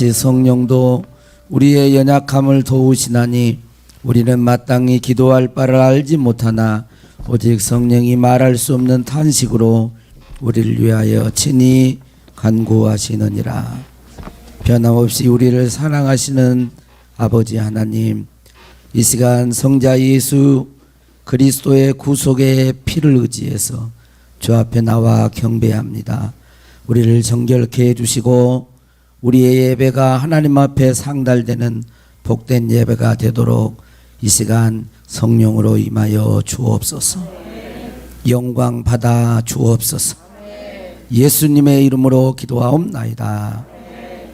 같이 성령도 우리의 연약함을 도우시나니 우리는 마땅히 기도할 바를 알지 못하나 오직 성령이 말할 수 없는 탄식으로 우리를 위하여 친히 간구하시느니라. 변함없이 우리를 사랑하시는 아버지 하나님, 이 시간 성자 예수 그리스도의 구속의 피를 의지해서 주 앞에 나와 경배합니다. 우리를 정결케 해주시고 우리의 예배가 하나님 앞에 상달되는 복된 예배가 되도록 이 시간 성령으로 임하여 주옵소서. 영광 받아 주옵소서. 예수님의 이름으로 기도하옵나이다.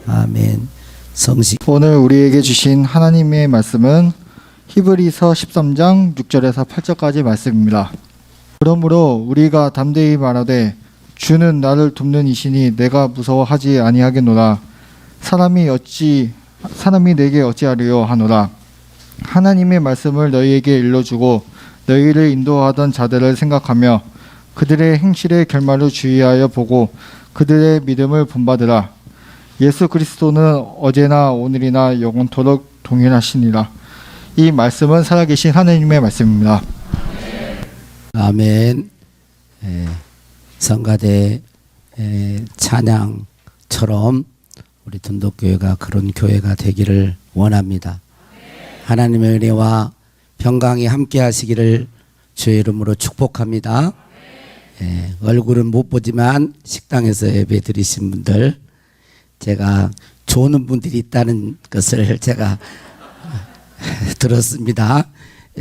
아멘. 성식. 오늘 우리에게 주신 하나님의 말씀은 히브리서 13장 6절에서 8절까지 말씀입니다. 그러므로 우리가 담대히 말하되 주는 나를 돕는 이시니 내가 무서워하지 아니하겠노라. 사람이 내게 어찌하리요 하노라. 하나님의 말씀을 너희에게 일러주고 너희를 인도하던 자들을 생각하며 그들의 행실의 결말을 주의하여 보고 그들의 믿음을 본받으라. 예수 그리스도는 어제나 오늘이나 영원토록 동일하시니라. 이 말씀은 살아계신 하나님의 말씀입니다. 아멘. 성가대 찬양처럼 우리 둔덕교회가 그런 교회가 되기를 원합니다. 하나님의 은혜와 평강이 함께 하시기를 주의 이름으로 축복합니다. 얼굴은 못 보지만 식당에서 예배 드리신 분들, 제가 좋은 분들이 있다는 것을 제가 들었습니다.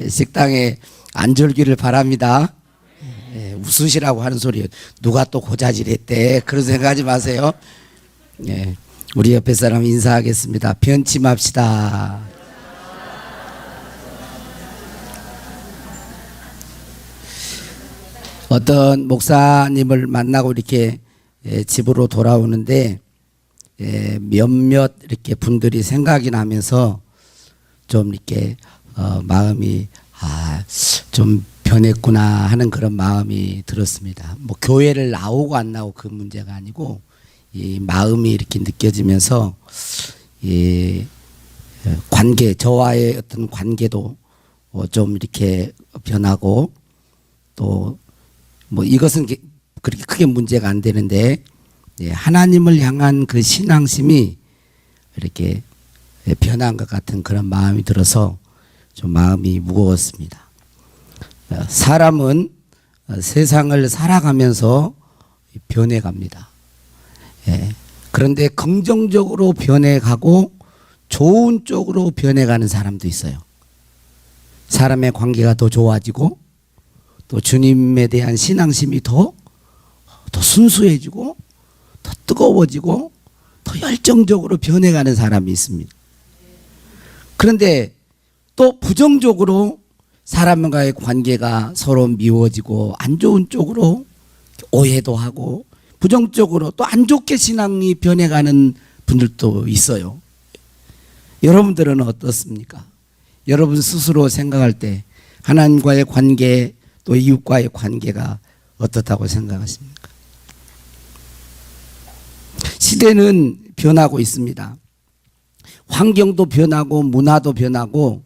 식당에 안 졸기를 바랍니다. 웃으시라고 하는 소리, 누가 또 고자질했대, 그런 생각하지 마세요. 우리 옆에 사람 인사하겠습니다. 변침합시다. 어떤 목사님을 만나고 이렇게 집으로 돌아오는데 몇몇 이렇게 분들이 생각이 나면서 좀 이렇게 마음이 좀 변했구나 하는 그런 마음이 들었습니다. 뭐 교회를 나오고 안 나오고 그 문제가 아니고 이 마음이 이렇게 느껴지면서 이 관계, 저와의 어떤 관계도 좀 이렇게 변하고 또 뭐 이것은 그렇게 크게 문제가 안 되는데 하나님을 향한 그 신앙심이 이렇게 변한 것 같은 그런 마음이 들어서 좀 마음이 무거웠습니다. 사람은 세상을 살아가면서 변해갑니다. 그런데 긍정적으로 변해가고 좋은 쪽으로 변해가는 사람도 있어요. 사람의 관계가 더 좋아지고 또 주님에 대한 신앙심이 더 순수해지고 더 뜨거워지고 더 열정적으로 변해가는 사람이 있습니다. 그런데 또 부정적으로 사람과의 관계가 서로 미워지고 안 좋은 쪽으로 오해도 하고 부정적으로 또 안 좋게 신앙이 변해가는 분들도 있어요. 여러분들은 어떻습니까? 여러분 스스로 생각할 때 하나님과의 관계 또 이웃과의 관계가 어떻다고 생각하십니까? 시대는 변하고 있습니다. 환경도 변하고 문화도 변하고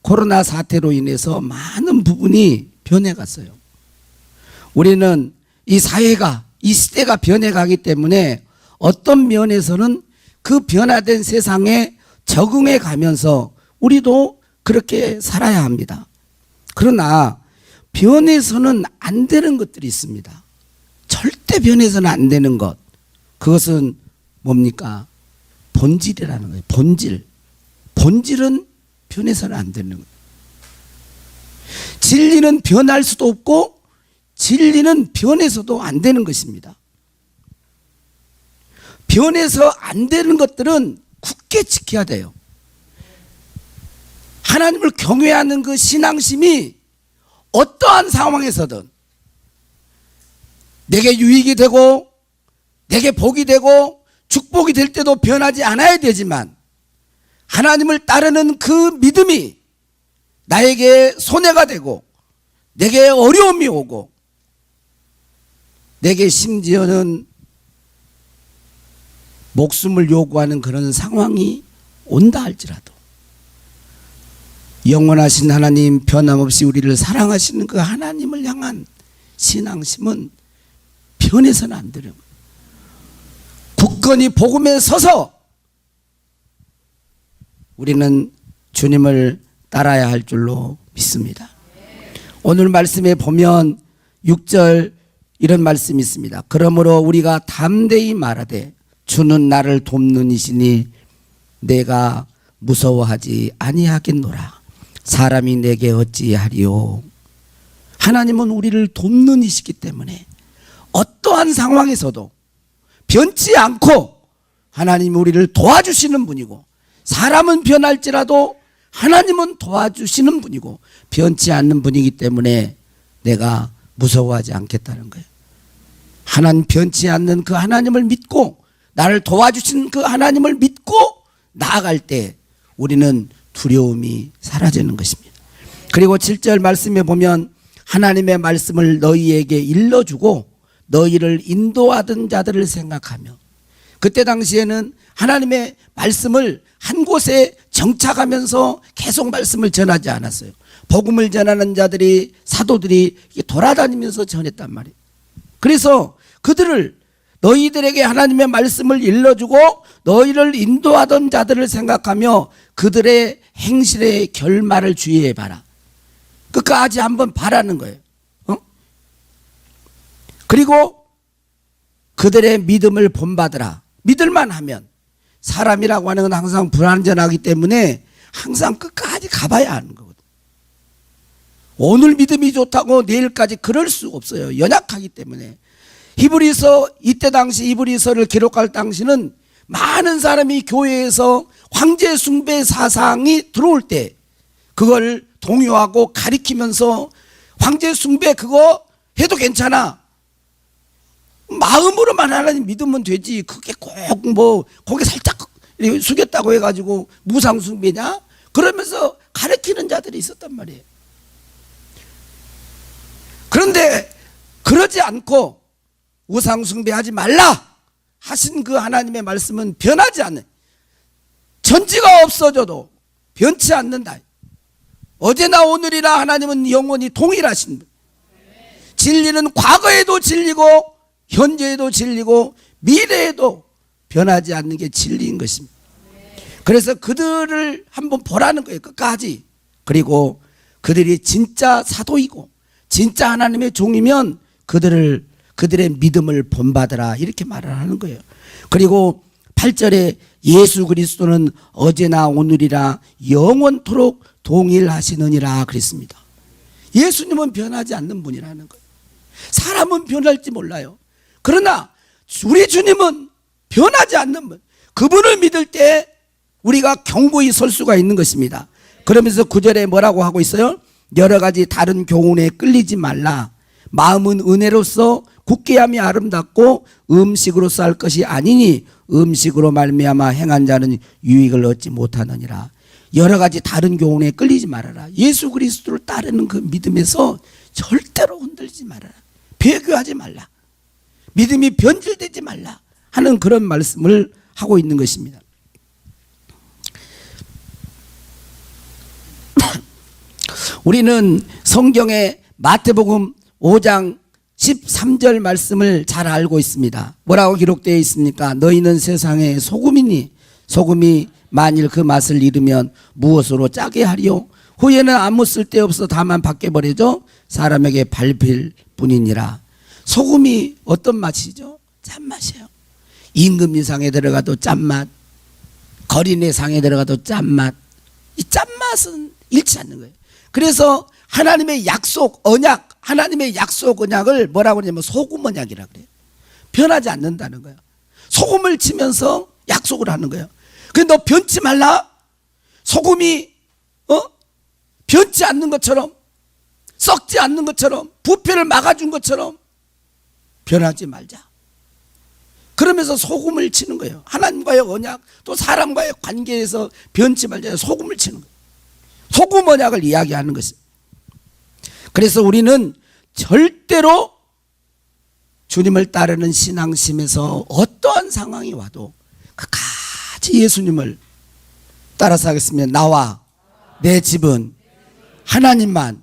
코로나 사태로 인해서 많은 부분이 변해갔어요. 우리는 이 사회가 이 시대가 변해가기 때문에 어떤 면에서는 그 변화된 세상에 적응해 가면서 우리도 그렇게 살아야 합니다. 그러나 변해서는 안 되는 것들이 있습니다. 절대 변해서는 안 되는 것. 그것은 뭡니까? 본질이라는 거예요. 본질. 본질은 변해서는 안 되는 거예요. 진리는 변할 수도 없고 진리는 변해서도 안 되는 것입니다. 변해서 안 되는 것들은 굳게 지켜야 돼요. 하나님을 경외하는 그 신앙심이 어떠한 상황에서든 내게 유익이 되고 내게 복이 되고 축복이 될 때도 변하지 않아야 되지만 하나님을 따르는 그 믿음이 나에게 손해가 되고 내게 어려움이 오고 내게 심지어는 목숨을 요구하는 그런 상황이 온다 할지라도 영원하신 하나님, 변함없이 우리를 사랑하시는 그 하나님을 향한 신앙심은 변해서는 안 되는 거예요. 굳건히 복음에 서서 우리는 주님을 따라야 할 줄로 믿습니다. 오늘 말씀에 보면 6절 이런 말씀이 있습니다. 그러므로 우리가 담대히 말하되 주는 나를 돕는 이시니 내가 무서워하지 아니하겠노라. 사람이 내게 어찌하리요. 하나님은 우리를 돕는 이시기 때문에 어떠한 상황에서도 변치 않고 하나님이 우리를 도와주시는 분이고, 사람은 변할지라도 하나님은 도와주시는 분이고 변치 않는 분이기 때문에 내가 무서워하지 않겠다는 거예요. 하나님, 변치 않는 그 하나님을 믿고 나를 도와주신 그 하나님을 믿고 나아갈 때 우리는 두려움이 사라지는 것입니다. 그리고 7절 말씀에 보면 하나님의 말씀을 너희에게 일러주고 너희를 인도하던 자들을 생각하며, 그때 당시에는 하나님의 말씀을 한 곳에 정착하면서 계속 말씀을 전하지 않았어요. 복음을 전하는 자들이, 사도들이 돌아다니면서 전했단 말이에요. 그래서 그들을, 너희들에게 하나님의 말씀을 일러주고 너희를 인도하던 자들을 생각하며 그들의 행실의 결말을 주의해 봐라. 끝까지 한번 바라는 거예요. 그리고 그들의 믿음을 본받으라. 믿을만 하면, 사람이라고 하는 건 항상 불완전하기 때문에 항상 끝까지 가봐야 하는 거거든요. 오늘 믿음이 좋다고 내일까지 그럴 수 없어요. 연약하기 때문에. 히브리서, 이때 당시 히브리서를 기록할 당시는 많은 사람이 교회에서 황제 숭배 사상이 들어올 때 그걸 동요하고 가리키면서 황제 숭배 그거 해도 괜찮아, 마음으로만 하나님 믿으면 되지, 그게 꼭 뭐 거기 살짝 숙였다고 해가지고 무상 숭배냐, 그러면서 가리키는 자들이 있었단 말이에요. 그런데 그러지 않고 우상 숭배하지 말라 하신 그 하나님의 말씀은 변하지 않는, 전지가 없어져도 변치 않는다. 어제나 오늘이나 하나님은 영원히 동일하신 분. 진리는 과거에도 진리고 현재에도 진리고 미래에도 변하지 않는 게 진리인 것입니다. 그래서 그들을 한번 보라는 거예요, 끝까지. 그리고 그들이 진짜 사도이고 진짜 하나님의 종이면 그들의 믿음을 본받으라, 이렇게 말을 하는 거예요. 그리고 8절에 예수 그리스도는 어제나 오늘이라 영원토록 동일하시느니라 그랬습니다. 예수님은 변하지 않는 분이라는 거예요. 사람은 변할지 몰라요. 그러나 우리 주님은 변하지 않는 분, 그분을 믿을 때 우리가 경고히 설 수가 있는 것입니다. 그러면서 9절에 뭐라고 하고 있어요? 여러 가지 다른 교훈에 끌리지 말라. 마음은 은혜로서 굳게 함이 아름답고 음식으로서 할 것이 아니니 음식으로 말미암아 행한 자는 유익을 얻지 못하느니라. 여러 가지 다른 교훈에 끌리지 말아라. 예수 그리스도를 따르는 그 믿음에서 절대로 흔들리지 말아라. 배교하지 말라. 믿음이 변질되지 말라 하는 그런 말씀을 하고 있는 것입니다. 우리는 성경의 마태복음 5장 13절 말씀을 잘 알고 있습니다. 뭐라고 기록되어 있습니까? 너희는 세상의 소금이니 소금이 만일 그 맛을 잃으면 무엇으로 짜게 하리요? 후에는 아무 쓸데없어 다만 밖에 버려져 사람에게 밟힐 뿐이니라. 소금이 어떤 맛이죠? 짠맛이에요. 임금님상에 들어가도 짠맛, 거린의상에 들어가도 짠맛. 이 짠맛은 잃지 않는 거예요. 그래서 하나님의 약속 언약, 하나님의 약속 언약을 뭐라고 그러냐면 소금 언약이라고 그래요. 변하지 않는다는 거예요. 소금을 치면서 약속을 하는 거예요. 근데 너 변치 말라. 소금이 변치 않는 것처럼, 썩지 않는 것처럼, 부패를 막아준 것처럼 변하지 말자. 그러면서 소금을 치는 거예요. 하나님과의 언약, 또 사람과의 관계에서 변치 말자, 소금을 치는 거예요. 소금 언약을 이야기하는 것입니다. 그래서 우리는 절대로 주님을 따르는 신앙심에서 어떠한 상황이 와도 끝까지 예수님을 따라서 하겠으면 나와 내 집은 하나님만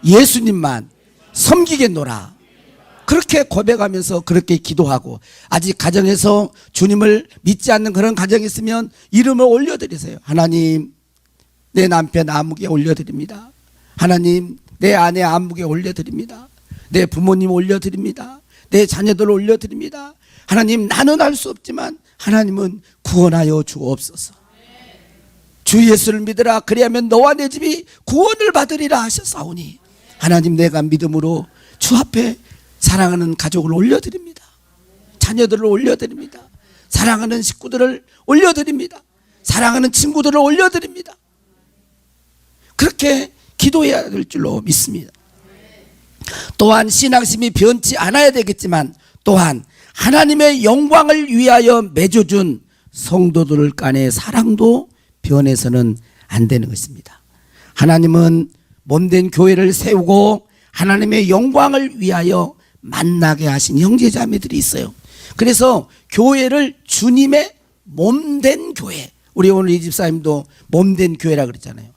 예수님만 섬기겠노라. 그렇게 고백하면서 그렇게 기도하고, 아직 가정에서 주님을 믿지 않는 그런 가정이 있으면 이름을 올려드리세요. 하나님, 내 남편 아무개 올려드립니다. 하나님, 내 아내 아무개 올려드립니다. 내 부모님 올려드립니다. 내 자녀들 올려드립니다. 하나님, 나는 알 수 없지만 하나님은 구원하여 주옵소서. 주 예수를 믿으라. 그리하면 너와 내 집이 구원을 받으리라 하셨사오니, 하나님, 내가 믿음으로 주 앞에 사랑하는 가족을 올려드립니다. 자녀들을 올려드립니다. 사랑하는 식구들을 올려드립니다. 사랑하는 친구들을 올려드립니다. 그렇게 기도해야 될 줄로 믿습니다. 또한 신앙심이 변치 않아야 되겠지만, 또한 하나님의 영광을 위하여 맺어준 성도들 간의 사랑도 변해서는 안 되는 것입니다. 하나님은 몸된 교회를 세우고 하나님의 영광을 위하여 만나게 하신 형제자매들이 있어요. 그래서 교회를 주님의 몸된 교회, 우리 오늘 이 집사님도 몸된 교회라 그랬잖아요.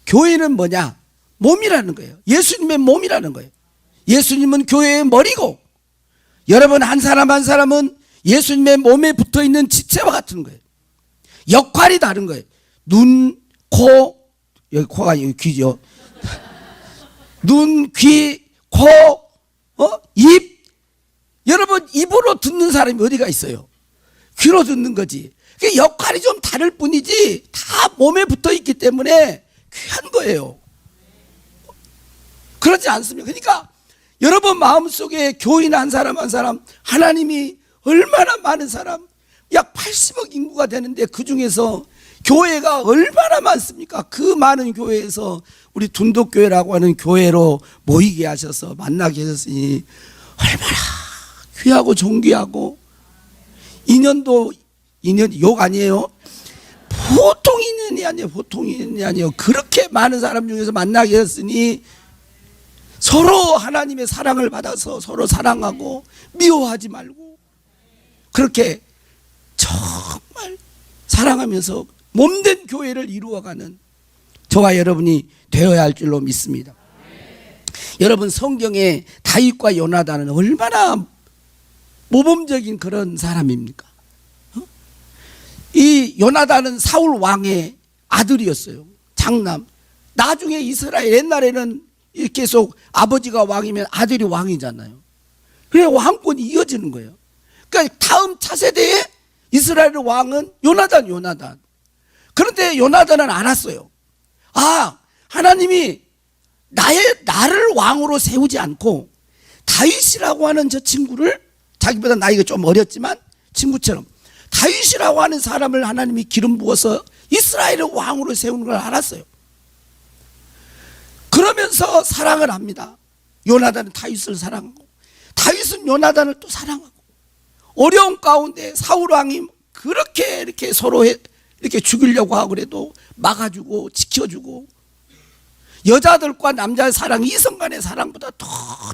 교회는 뭐냐? 몸이라는 거예요. 예수님의 몸이라는 거예요. 예수님은 교회의 머리고, 여러분 한 사람 한 사람은 예수님의 몸에 붙어있는 지체와 같은 거예요. 역할이 다른 거예요. 눈, 코, 여기 코가 여기 귀죠. 눈, 귀, 코, 입. 여러분 입으로 듣는 사람이 어디가 있어요? 귀로 듣는 거지. 그 역할이 좀 다를 뿐이지 다 몸에 붙어 있기 때문에 귀한 거예요. 그렇지 않습니까? 그러니까 여러분 마음속에 교인 한 사람 한 사람, 하나님이 얼마나 많은 사람, 약 80억 인구가 되는데 그 중에서 교회가 얼마나 많습니까? 그 많은 교회에서 우리 둔독교회라고 하는 교회로 모이게 하셔서 만나게 하셨으니 얼마나 귀하고 존귀하고, 인연도 인연 욕 아니에요? 보통 인연이 아니에요. 보통 인연이 아니에요. 그렇게 많은 사람 중에서 만나게 했으니 서로 하나님의 사랑을 받아서 서로 사랑하고 미워하지 말고 그렇게 정말 사랑하면서 몸된 교회를 이루어가는 저와 여러분이 되어야 할 줄로 믿습니다. 여러분 성경에 다윗과 요나단은 얼마나 모범적인 그런 사람입니까? 이 요나단은 사울 왕의 아들이었어요. 장남. 나중에 이스라엘 옛날에는 이렇게 계속 아버지가 왕이면 아들이 왕이잖아요. 그래 왕권이 이어지는 거예요. 그러니까 다음 차세대에 이스라엘 왕은 요나단. 그런데 요나단은 알았어요. 아, 하나님이 나를 왕으로 세우지 않고 다윗이라고 하는 저 친구를, 자기보다 나이가 좀 어렸지만 친구처럼 다윗이라고 하는 사람을 하나님이 기름 부어서 이스라엘의 왕으로 세우는 걸 알았어요. 그러면서 사랑을 합니다. 요나단은 다윗을 사랑하고 다윗은 요나단을 또 사랑하고, 어려운 가운데 사울 왕이 그렇게 이렇게 서로 이렇게 죽이려고 하고 그래도 막아주고 지켜주고, 여자들과 남자의 사랑, 이성 간의 사랑보다 더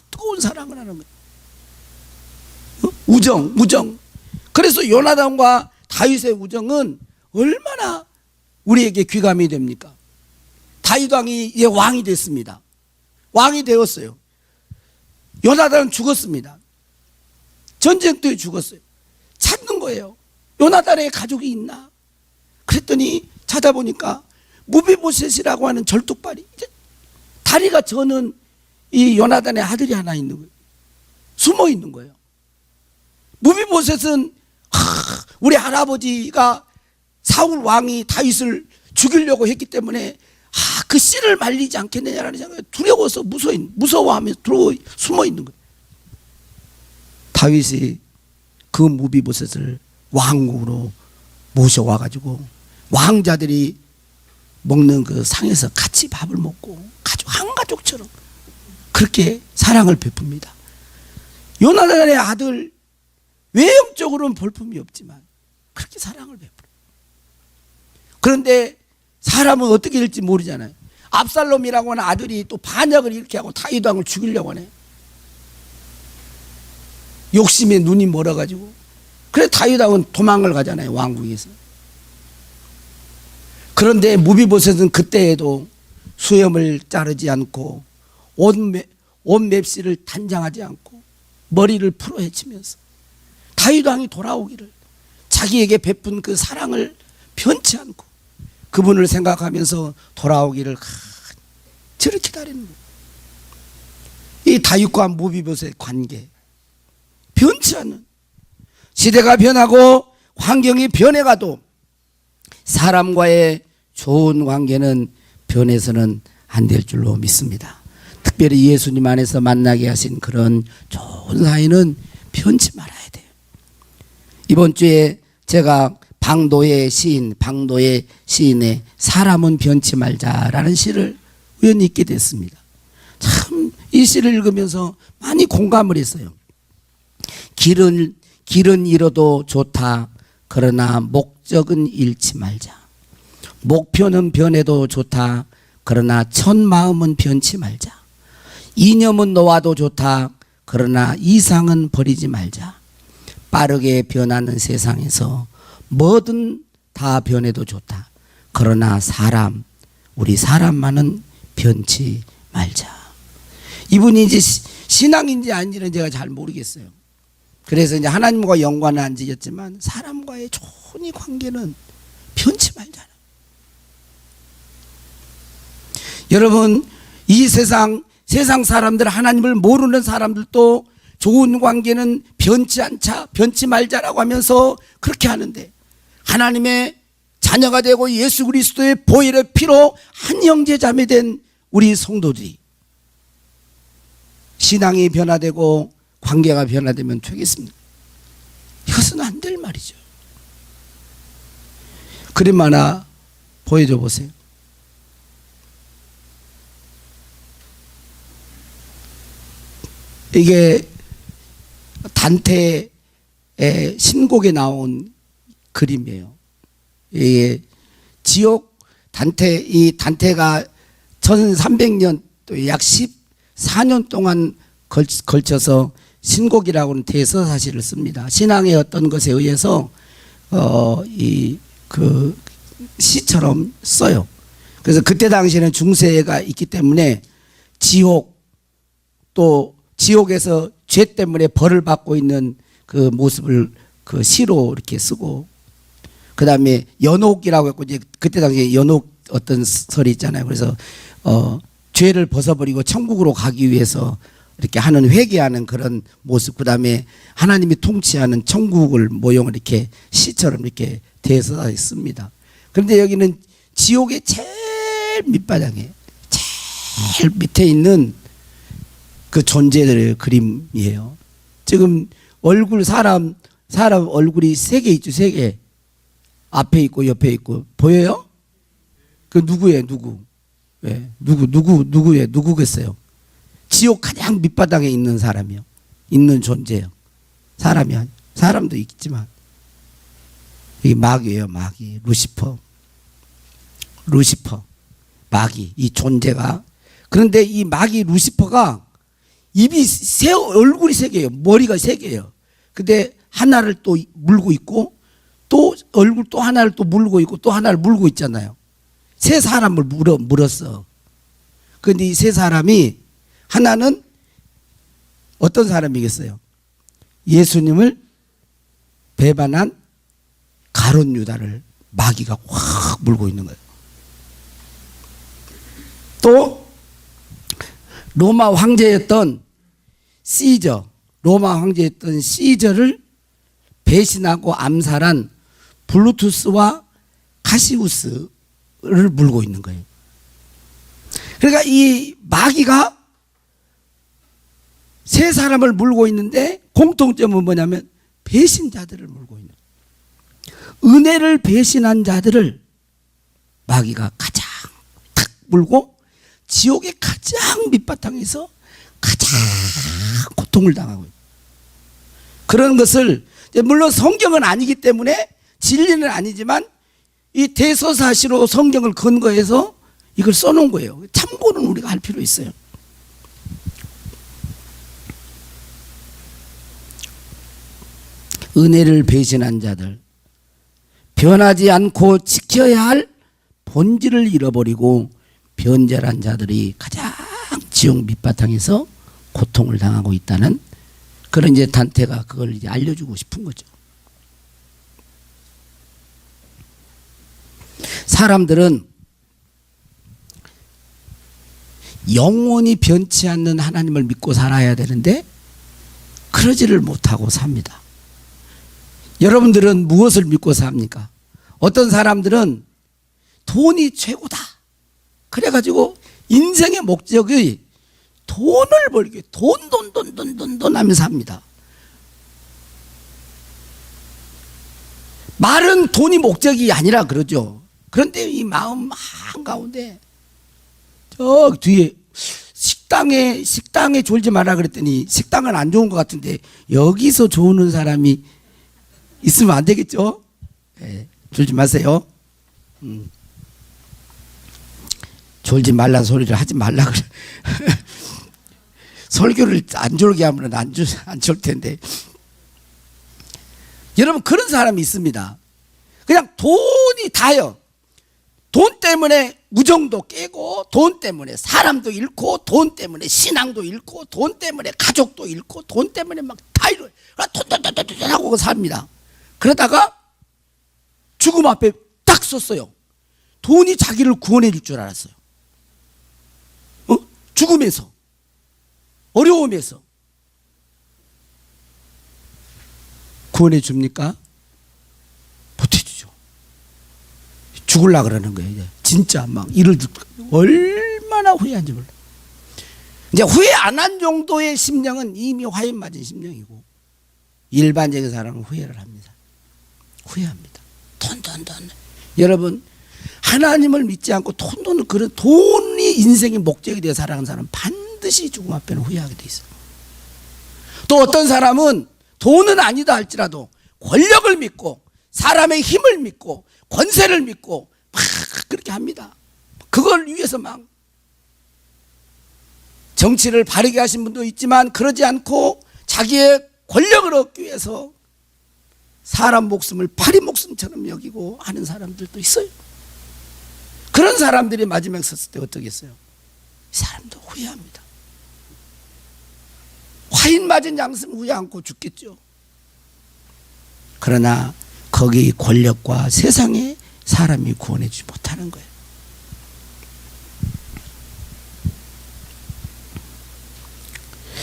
뜨거운 사랑을 하는 거예요. 우정. 그래서 요나단과 다윗의 우정은 얼마나 우리에게 귀감이 됩니까? 다윗 왕이 이제 왕이 됐습니다. 왕이 되었어요. 요나단은 죽었습니다. 전쟁터에 죽었어요. 찾는 거예요. 요나단의 가족이 있나? 그랬더니 찾아보니까 무비보셋이라고 하는 절뚝발이, 다리가 저는 이 요나단의 아들이 하나 있는 거예요. 숨어 있는 거예요. 무비보셋은 우리 할아버지가 사울 왕이 다윗을 죽이려고 했기 때문에 그 씨를 말리지 않겠느냐라는 생각에 두려워서 무서워하면서 숨어 있는 거예요. 다윗이 그 무비보셋을 왕궁으로 모셔와가지고 왕자들이 먹는 그 상에서 같이 밥을 먹고 한 가족처럼 그렇게 사랑을 베풉니다. 요나단의 아들, 외형적으로는 볼품이 없지만 그렇게 사랑을 베풀어요. 그런데 사람은 어떻게 될지 모르잖아요. 압살롬이라고 하는 아들이 또 반역을 이렇게 하고 다윗 왕을 죽이려고 하네. 욕심에 눈이 멀어가지고. 그래서 다윗 왕은 도망을 가잖아요, 왕궁에서. 그런데 무비보셋은 그때에도 수염을 자르지 않고 옷 맵시를 단장하지 않고 머리를 풀어헤치면서 다윗 왕이 돌아오기를 자기에게 베푼 그 사랑을 변치 않고 그분을 생각하면서 돌아오기를 저렇게 기다리는 거예요. 이 다윗과 무비보셋의 관계 변치 않는, 시대가 변하고 환경이 변해가도 사람과의 좋은 관계는 변해서는 안 될 줄로 믿습니다. 특별히 예수님 안에서 만나게 하신 그런 좋은 사이는 변치 말아야 돼요. 이번 주에 제가 방도의 시인의 사람은 변치 말자라는 시를 우연히 읽게 됐습니다. 참 이 시를 읽으면서 많이 공감을 했어요. 길은 잃어도 좋다. 그러나 목적은 잃지 말자. 목표는 변해도 좋다. 그러나 첫 마음은 변치 말자. 이념은 놓아도 좋다. 그러나 이상은 버리지 말자. 빠르게 변하는 세상에서 뭐든 다 변해도 좋다. 그러나 우리 사람만은 변치 말자. 이분이 이제 신앙인지 아닌지는 제가 잘 모르겠어요. 그래서 이제 하나님과 연관은 안 지었지만 사람과의 좋은 이 관계는 변치 말잖아. 여러분, 이 세상 사람들, 하나님을 모르는 사람들도 좋은 관계는 변치 않자, 변치 말자라고 하면서 그렇게 하는데, 하나님의 자녀가 되고 예수 그리스도의 보혈의 피로 한 형제 자매 된 우리 성도들이 신앙이 변화되고 관계가 변화되면 되겠습니까? 이것은 안 될 말이죠. 그림 하나 보여줘 보세요. 이게 단테의 신곡에 나온 그림이에요. 이게 이 단테가 1300년 또 약 14년 동안 걸쳐서 신곡이라고 하는 대서사시를 씁니다. 신앙의 어떤 것에 의해서 그 시처럼 써요. 그래서 그때 당시에는 중세가 있기 때문에 또 지옥에서 죄 때문에 벌을 받고 있는 그 모습을 그 시로 이렇게 쓰고, 그 다음에 연옥이라고 했고, 이제 그때 당시에 연옥 어떤 설이 있잖아요. 그래서 죄를 벗어버리고 천국으로 가기 위해서 이렇게 하는, 회개하는 그런 모습, 그 다음에 하나님이 통치하는 천국을 모형을 이렇게 시처럼 이렇게 대서 씁니다. 그런데 여기는 지옥의 제일 밑바닥에 제일 밑에 있는 그 존재들의 그림이에요. 지금 사람 얼굴이 3개 있죠, 3개. 앞에 있고 옆에 있고. 보여요? 그 누구예요, 누구? 예, 누구겠어요? 지옥 가장 밑바닥에 있는 사람이요. 있는 존재요. 사람도 있겠지만. 이게 마귀예요, 마귀. 루시퍼. 마귀. 이 존재가. 그런데 이 마귀 루시퍼가 얼굴이 3개예요. 머리가 3개예요. 근데 하나를 또 물고 있고, 또 얼굴 또 하나를 또 물고 있고, 또 하나를 물고 있잖아요. 3사람을 물었어. 근데 이 3사람이, 하나는 어떤 사람이겠어요? 예수님을 배반한 가룟 유다를 마귀가 확 물고 있는 거예요. 또 로마 황제였던 시저를 배신하고 암살한 블루투스와 카시우스를 물고 있는 거예요. 그러니까 이 마귀가 3사람을 물고 있는데 공통점은 뭐냐면 배신자들을 물고 있는 거예요. 은혜를 배신한 자들을 마귀가 가장 탁 물고 지옥의 가장 밑바탕에서 가장 고통을 당하고 있어요. 그런 것을, 물론 성경은 아니기 때문에 진리는 아니지만 이 대서사시로 성경을 근거해서 이걸 써놓은 거예요. 참고는 우리가 할 필요 있어요. 은혜를 배신한 자들, 변하지 않고 지켜야 할 본질을 잃어버리고 변절한 자들이 가장 지옥 밑바탕에서 고통을 당하고 있다는 그런 이제 단테가 그걸 이제 알려주고 싶은 거죠. 사람들은 영원히 변치 않는 하나님을 믿고 살아야 되는데 그러지를 못하고 삽니다. 여러분들은 무엇을 믿고 삽니까? 어떤 사람들은 돈이 최고다. 그래가지고 인생의 목적이 돈을 벌기, 돈 하면서 삽니다. 말은 돈이 목적이 아니라 그러죠. 그런데 이 마음 한가운데 저 뒤에 식당에 졸지 마라 그랬더니 식당은 안 좋은 것 같은데 여기서 조는 사람이 있으면 안 되겠죠? 네, 졸지 마세요. 졸지 말란 소리를 하지 말라 그래. 설교를 안 졸게 하면 안 졸 텐데. 여러분 그런 사람이 있습니다. 그냥 돈이 다요. 돈 때문에 우정도 깨고 돈 때문에 사람도 잃고 돈 때문에 신앙도 잃고 돈 때문에 가족도 잃고 돈 때문에 막 다 잃어요. 돈 하고 삽니다. 그러다가 죽음 앞에 딱 섰어요. 돈이 자기를 구원해 줄 줄 알았어요. 죽음에서 어려움에서 구원해 줍니까? 못 해주죠. 죽으려고 그러는 거예요. 이제. 진짜 막 이를 듣고 얼마나 후회한지 몰라. 이제 후회 안 한 정도의 심령은 이미 화인 맞은 심령이고 일반적인 사람은 후회를 합니다. 후회합니다. 돈. 여러분 하나님을 믿지 않고 돈은 그런 돈이 인생의 목적이 되어 살아가는 사람은 반드시 죽음 앞에는 후회하게 돼 있어요. 또 어떤 사람은 돈은 아니다 할지라도 권력을 믿고 사람의 힘을 믿고 권세를 믿고 막 그렇게 합니다. 그걸 위해서 막 정치를 바르게 하신 분도 있지만 그러지 않고 자기의 권력을 얻기 위해서 사람 목숨을 파리 목숨처럼 여기고 하는 사람들도 있어요. 그런 사람들이 마지막에 섰을 때 어떻겠어요? 이 사람도 후회합니다. 화인 맞은 양심 후회 않고 죽겠죠. 그러나 거기 권력과 세상에 사람이 구원해 주지 못하는 거예요.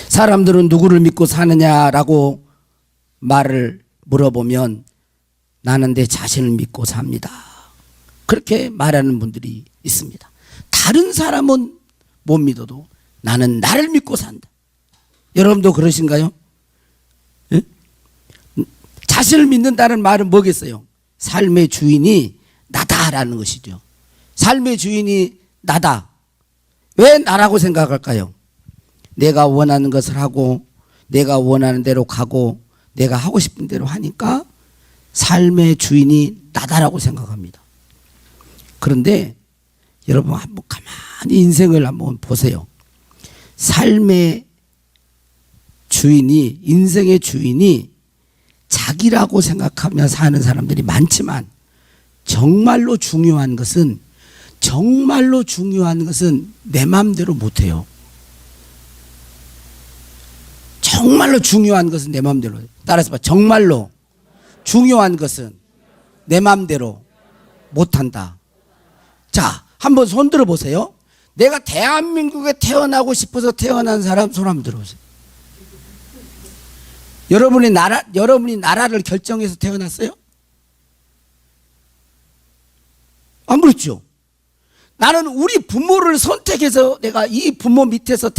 사람들은 누구를 믿고 사느냐라고 말을 물어보면 나는 내 자신을 믿고 삽니다. 그렇게 말하는 분들이 있습니다. 다른 사람은 못 믿어도 나는 나를 믿고 산다. 여러분도 그러신가요? 예? 자신을 믿는다는 말은 뭐겠어요? 삶의 주인이 나다라는 것이죠. 삶의 주인이 나다. 왜 나라고 생각할까요? 내가 원하는 것을 하고 내가 원하는 대로 가고 내가 하고 싶은 대로 하니까 삶의 주인이 나다라고 생각합니다. 그런데 여러분 한번 가만히 인생을 한번 보세요. 삶의 주인이 인생의 주인이 자기라고 생각하며 사는 사람들이 많지만 정말로 중요한 것은 내 마음대로 못해요. 정말로 중요한 것은 내 마음대로. 따라서 봐. 정말로 중요한 것은 내 마음대로 못한다. 자, 한번 손 들어보세요. 내가 대한민국에 태어나고 싶어서 태어난 사람 손 한번 들어보세요. 여러분이 나라를 결정해서 태어났어요? 안 그렇죠? 나는 우리 부모를 선택해서 내가 이 부모 밑에서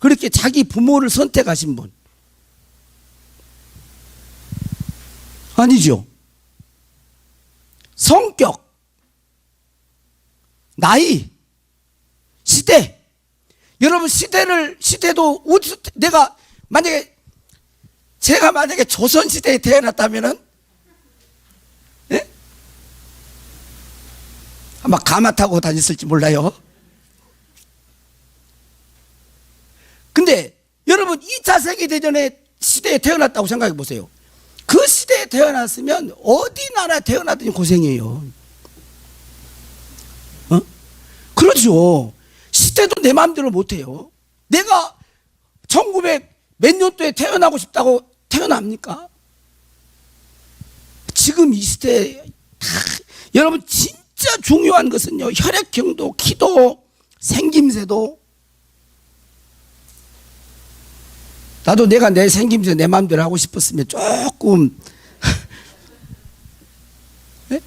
그렇게 자기 부모를 선택하신 분. 아니죠. 성격, 나이, 시대. 여러분 시대도 제가 만약에 조선시대에 태어났다면은, 예? 아마 가마 타고 다녔을지 몰라요. 근데 여러분 2차 세계대전의 시대에 태어났다고 생각해 보세요. 그 시대에 태어났으면 어디 나라에 태어나든지 고생이에요. 그죠? 시대도 내 마음대로 못해요. 내가 1900 몇 년도에 태어나고 싶다고 태어납니까? 지금 이 시대에 여러분 진짜 중요한 것은요, 혈액형도, 키도, 생김새도. 나도 내가 내 생김새 내 마음대로 하고 싶었으면 조금 네?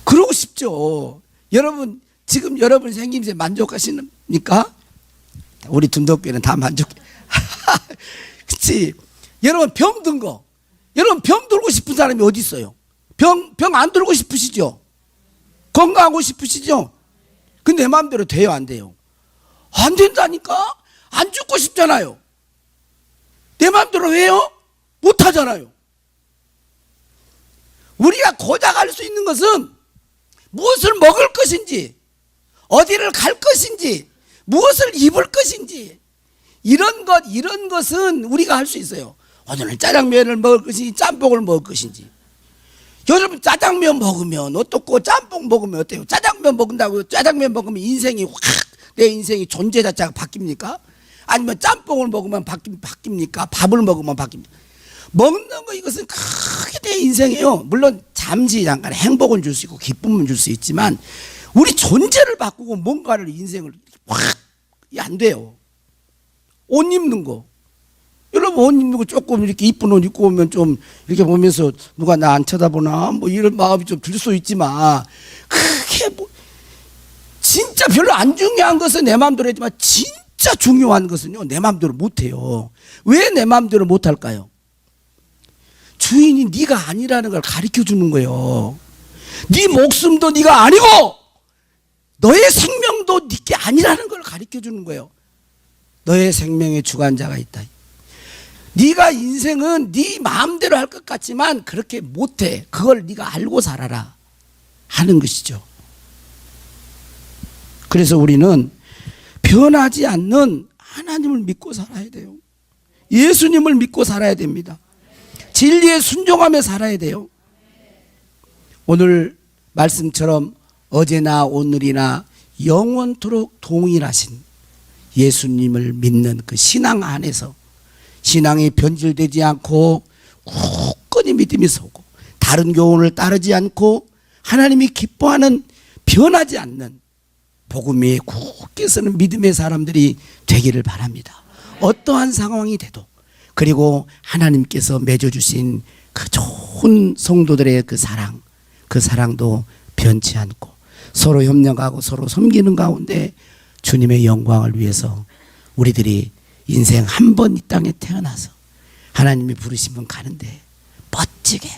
그러고 싶죠. 여러분 지금 여러분 생김새 만족하십니까? 우리 둔덕교회는 다 만족해. 그치? 여러분 병 든 거, 여러분 병 들고 싶은 사람이 어디 있어요? 병 안 들고 싶으시죠? 건강하고 싶으시죠? 근데 내 마음대로 돼요, 안 돼요? 안 된다니까? 안 죽고 싶잖아요. 내 마음대로 해요? 못 하잖아요. 우리가 고작 할 수 있는 것은 무엇을 먹을 것인지, 어디를 갈 것인지, 무엇을 입을 것인지, 이런 것은 우리가 할 수 있어요. 오늘은 짜장면을 먹을 것인지 짬뽕을 먹을 것인지. 여러분 짜장면 먹으면 어떻고 짬뽕 먹으면 어때요? 짜장면 먹는다고 짜장면 먹으면 인생이 확, 내 인생이 존재 자체가 바뀝니까? 아니면 짬뽕을 먹으면 바뀝니까? 밥을 먹으면 바뀝니까? 먹는 거 이것은 크게 내 인생이에요. 물론 잠시 잠깐 행복을 줄 수 있고 기쁨을 줄 수 있지만 우리 존재를 바꾸고 뭔가를 인생을 확 안 돼요. 옷 입는 거. 여러분 옷 입는 거 조금 이렇게 이쁜 옷 입고 오면 좀 이렇게 보면서 누가 나 안 쳐다보나 뭐 이런 마음이 좀 들 수 있지만 그게 뭐 진짜 별로 안 중요한 것은 내 마음대로 했지만 진짜 중요한 것은요 내 마음대로 못해요. 왜 내 마음대로 못할까요? 주인이 네가 아니라는 걸 가르쳐 주는 거예요. 네 목숨도 네가 아니고 너의 생명도 네게 아니라는 걸 가르쳐 주는 거예요. 너의 생명의 주관자가 있다. 네가 인생은 네 마음대로 할 것 같지만 그렇게 못해. 그걸 네가 알고 살아라 하는 것이죠. 그래서 우리는 변하지 않는 하나님을 믿고 살아야 돼요. 예수님을 믿고 살아야 됩니다. 진리에 순종하며 살아야 돼요. 오늘 말씀처럼 어제나 오늘이나 영원토록 동일하신 예수님을 믿는 그 신앙 안에서 신앙이 변질되지 않고 굳건히 믿음이 서고 다른 교훈을 따르지 않고 하나님이 기뻐하는 변하지 않는 복음에 굳게 서는 믿음의 사람들이 되기를 바랍니다. 어떠한 상황이 돼도 그리고 하나님께서 맺어주신 그 좋은 성도들의 그 사랑도 변치 않고 서로 협력하고 서로 섬기는 가운데 주님의 영광을 위해서 우리들이 인생 한 번 이 땅에 태어나서 하나님이 부르시면 가는데 멋지게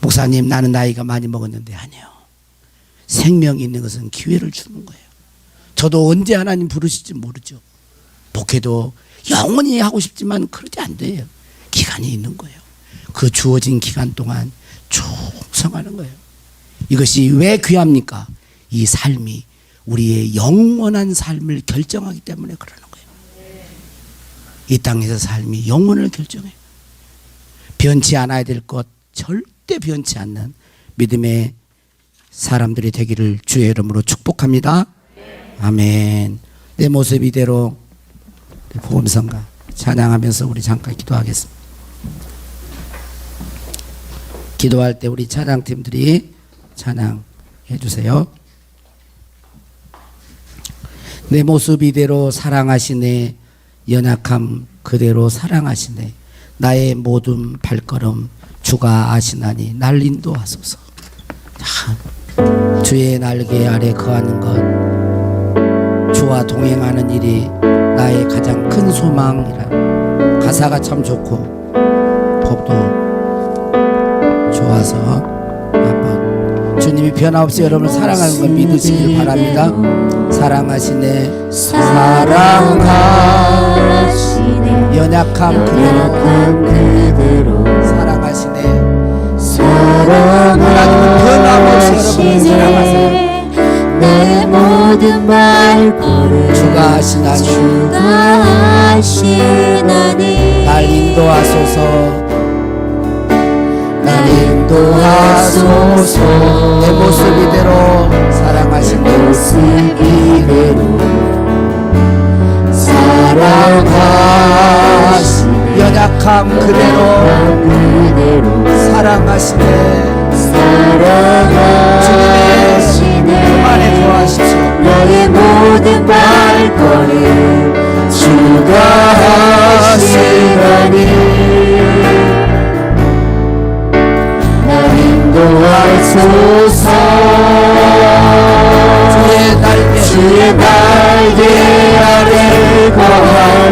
목사님 나는 나이가 많이 먹었는데 아니요. 생명이 있는 것은 기회를 주는 거예요. 저도 언제 하나님 부르실지 모르죠. 목회도 영원히 하고 싶지만 그러지 안 돼요. 기간이 있는 거예요. 그 주어진 기간 동안 충성하는 거예요. 이것이 왜 귀합니까? 이 삶이 우리의 영원한 삶을 결정하기 때문에 그러는 거예요. 이 땅에서 삶이 영혼을 결정해요. 변치 않아야 될 것 절대 변치 않는 믿음의 사람들이 되기를 주의 이름으로 축복합니다. 아멘. 내 모습 이대로 복음성가 찬양하면서 우리 잠깐 기도하겠습니다. 기도할 때 우리 찬양팀들이 찬양해 주세요. 내 모습 이대로 사랑하시네. 연약함 그대로 사랑하시네. 나의 모든 발걸음 주가 아시나니 날 인도하소서. 주의 날개 아래 거하는 것, 주와 동행하는 일이 나의 가장 큰 소망이라. 가사가 참 좋고 법도 좋아서 한번 주님이 변함없이 여러분을 사랑하는 걸 믿으시길 바랍니다. 사랑하시네. 사랑하시네. 연약함 그대로 사랑하시네. 하나님은 변함없이 여러분을 사랑하세요. 내 모든 발걸음 주가 하시나니 날 인도하소서. 날 인도하소서. 내 모습 이대로 사랑하시네.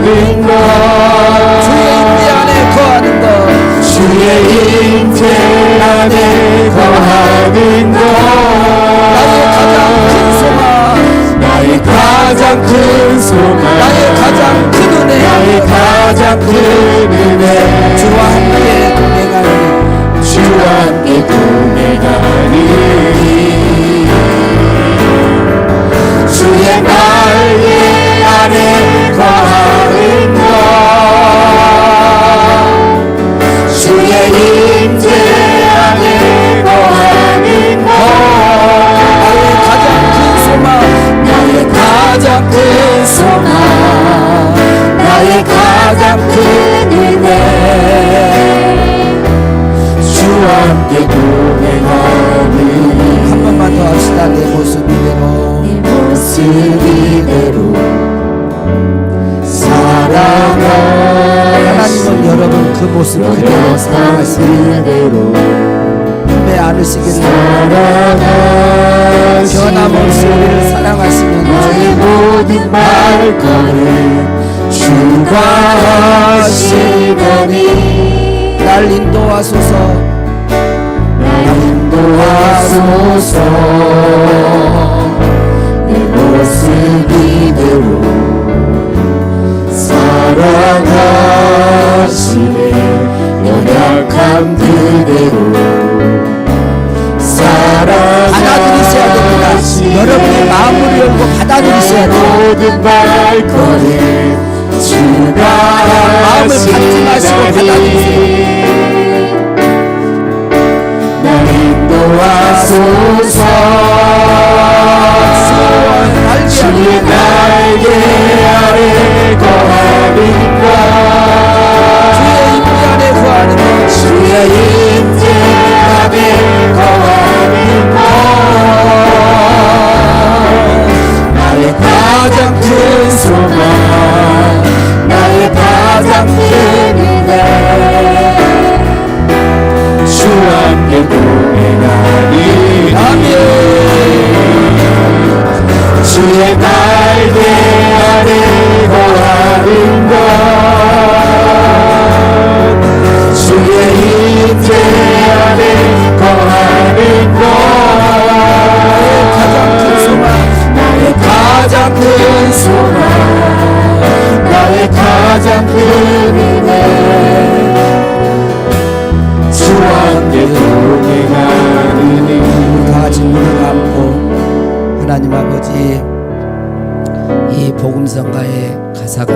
거하는 것 주의 임재 안에 거하는 것 주의 임재 안에 거하는 것 나의 가장 큰 소망 나의 가장 큰 소망 나의 가장 큰 은혜 나의 가장 큰 은혜 주와 함께 동행하는 주와 함께 동행하니 주의 날개 안에 거하는 것 주의 임재 안에 거하는 것 나의 가장 큰 소망 나의 가장 큰 소망 나의 가장 큰 은혜 주와 함께 동행하는 한 번만 더 합시다. 내 모습 이대로 내 모습 이대로 살아가 하나님은 여러분 그 모습 그대로 사랑하시는 그대로 품에 안으시기를 살아가시네 변함없이 우리를 사랑하시는 나의 모든 말걸음 주가 하시더니 날 인도하소서 날 인도하소서 내 모습 이대로 살아가시네 연약함 그대로 받아들이셔야 됩니다. 여러분의 마음을 열고 받아들이셔야 돼요. 모든 발걸음 주가 마음을 갖지 마시고 받아들이세요. 날 인도하소서 주의 날개 아래 거하는 것 주의 임재 안에 거하는 것 주의 임재 안에 거하는 것 나의 가장 큰 소망 나의 가장 큰 은혜 주와 함께 동행하니 주의 날개 아래 거하는 것 주의 임재 안에 거하는 것 가장 큰 소망 나의 가장 큰 소망 나의 가장 큰 은혜 주와 함께 동행하느니 다 같이 눈을 감고 하나님 아버지 이 복음성가의 가사가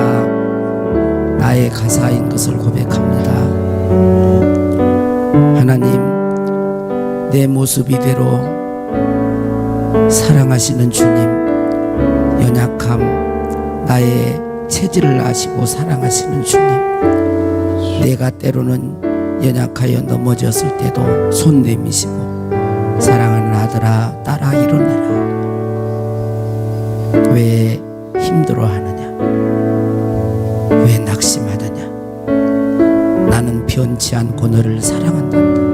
나의 가사인 것을 고백합니다. 하나님 내 모습 이대로 사랑하시는 주님 연약함 나의 체질을 아시고 사랑하시는 주님 내가 때로는 연약하여 넘어졌을 때도 손 내미시고 사랑하는 아들아 딸아 일어나라 왜 힘들어하느냐 왜 낙심하느냐 나는 변치 않고 너를 사랑한단다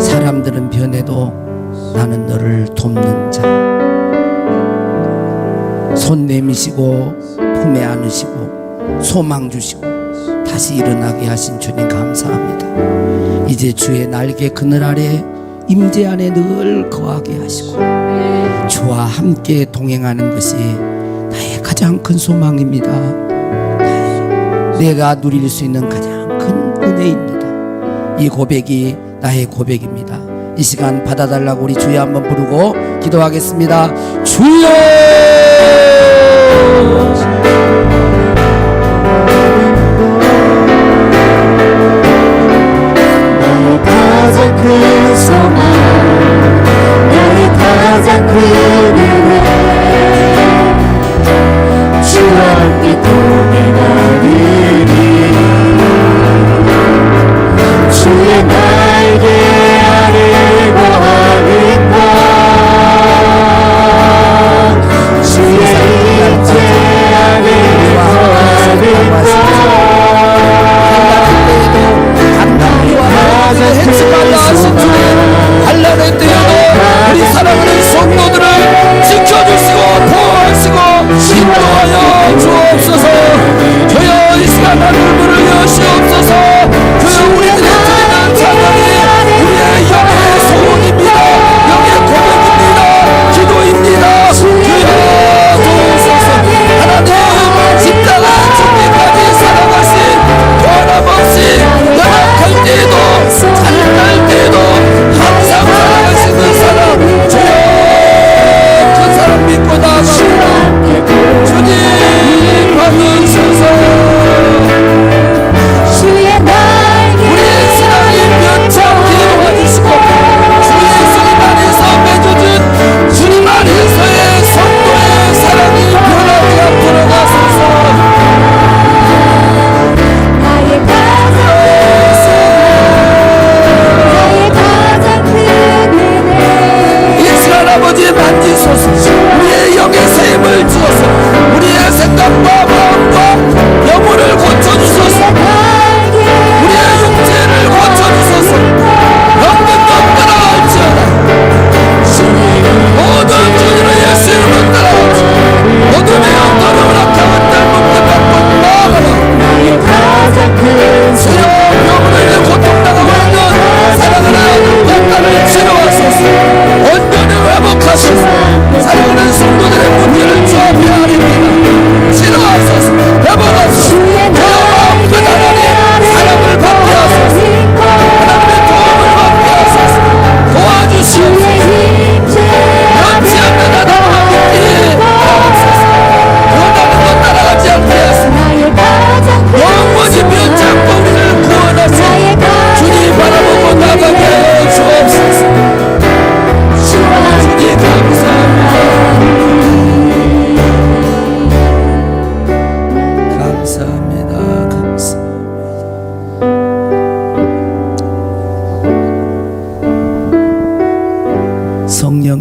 사람들은 변해도 나는 너를 돕는 자 손 내미시고 품에 안으시고 소망 주시고 다시 일어나게 하신 주님 감사합니다. 이제 주의 날개 그늘 아래 임재 안에 늘 거하게 하시고 주와 함께 동행하는 것이 나의 가장 큰 소망입니다. 내가 누릴 수 있는 가장 큰 은혜입니다. 이 고백이 나의 고백입니다. 이 시간 받아달라고 우리 주여 한번 부르고 기도하겠습니다. 주여 나의 가장 큰 소망 나의 가장 큰 은혜 주와 함께 동행하리니 주의 날개 아래 거하는 것 주의 임재 안에 거하는 것 했지 말라 하신 주님 한란의 때에도 우리 사랑하는 성도들을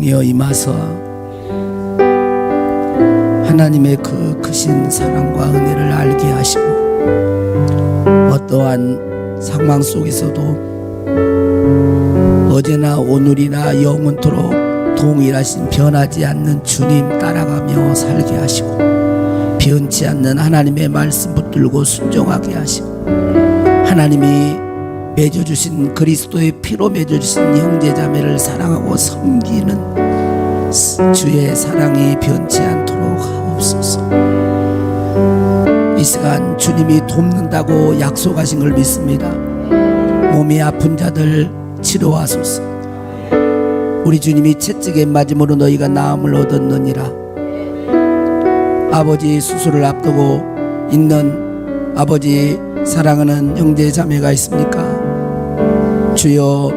성령이여 임하사 하나님의 그 크신 사랑과 은혜를 알게 하시고 어떠한 상황 속에서도 어제나 오늘이나 영원토록 동일하신 변하지 않는 주님 따라가며 살게 하시고 변치 않는 하나님의 말씀 붙들고 순종하게 하시고 하나님이 맺어주신 그리스도의 피로 맺어주신 형제자매를 사랑하고 섬기는 주의 사랑이 변치 않도록 하옵소서. 이 시간 주님이 돕는다고 약속하신 걸 믿습니다. 몸이 아픈 자들 치료하소서. 우리 주님이 채찍에 맞음으로 너희가 나음을 얻었느니라. 아버지 수술을 앞두고 있는 아버지 사랑하는 형제 자매가 있습니까? 주여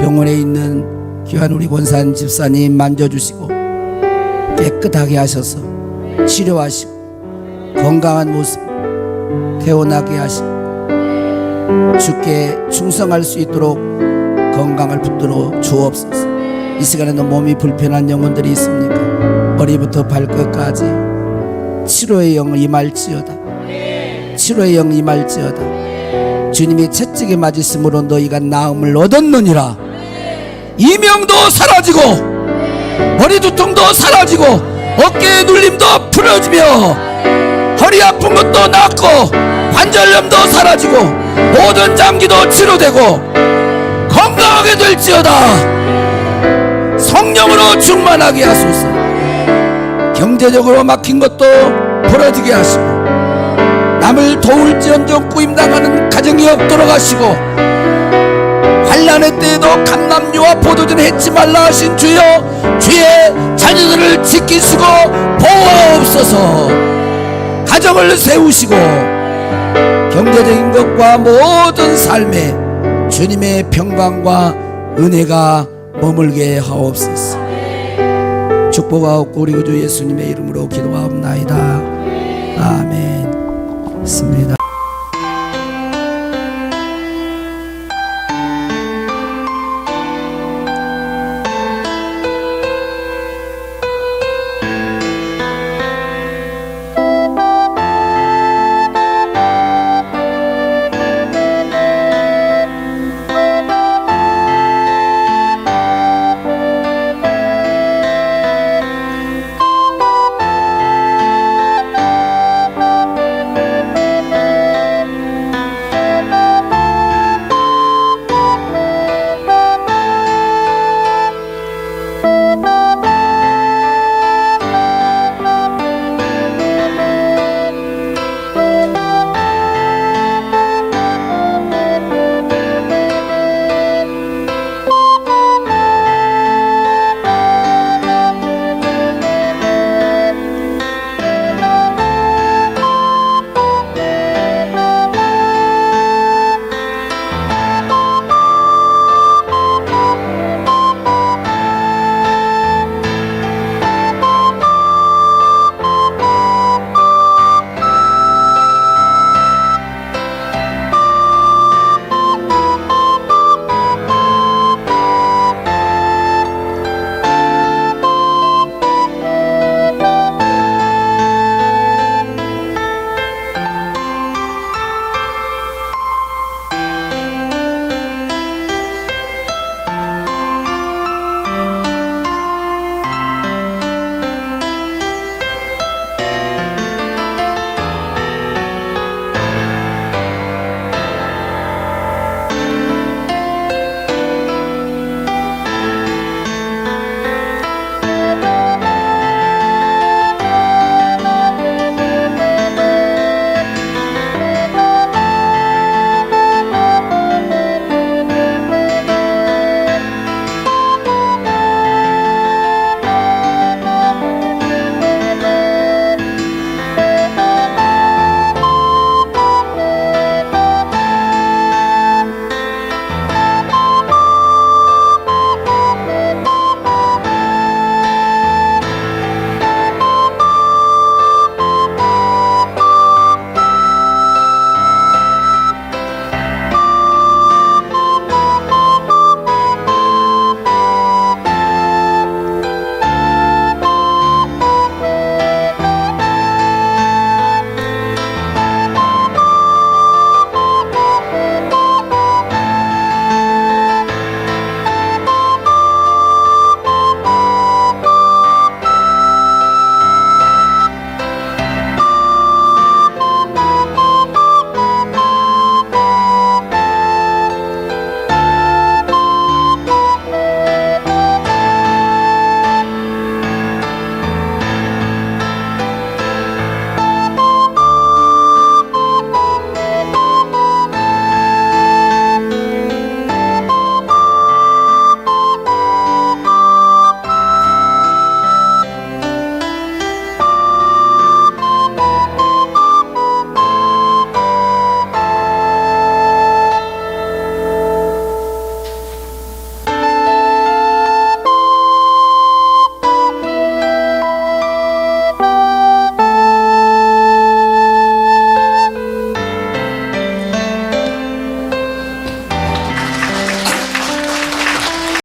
병원에 있는 귀한 우리 권산 집사님 만져주시고 깨끗하게 하셔서 치료하시고 건강한 모습 태어나게 하시고 주께 충성할 수 있도록 건강을 붙들어 주옵소서. 이 시간에도 몸이 불편한 영혼들이 있습니까? 머리부터 발끝까지 치료의 영 임할지어다. 치료의 영 임할지어다. 주님이 채찍에 맞으심으로 너희가 나음을 얻었느니라. 이명도 사라지고 머리 두통도 사라지고 어깨의 눌림도 풀어지며 허리 아픈 것도 낫고 관절염도 사라지고 모든 장기도 치료되고 건강하게 될지어다. 성령으로 충만하게 하소서. 경제적으로 막힌 것도 풀어지게 하시고 남을 도울지언정 꾸임당하는 가정이 없도록 하시고 환난의 때에도 감람유와 포도주는 해치 말라 하신 주여 주의 자녀들을 지키시고 보호하옵소서. 가정을 세우시고 경제적인 것과 모든 삶에 주님의 평강과 은혜가 머물게 하옵소서. 축복하옵고 우리 구주 예수님의 이름으로 기도하옵나이다. 아멘. 습니다.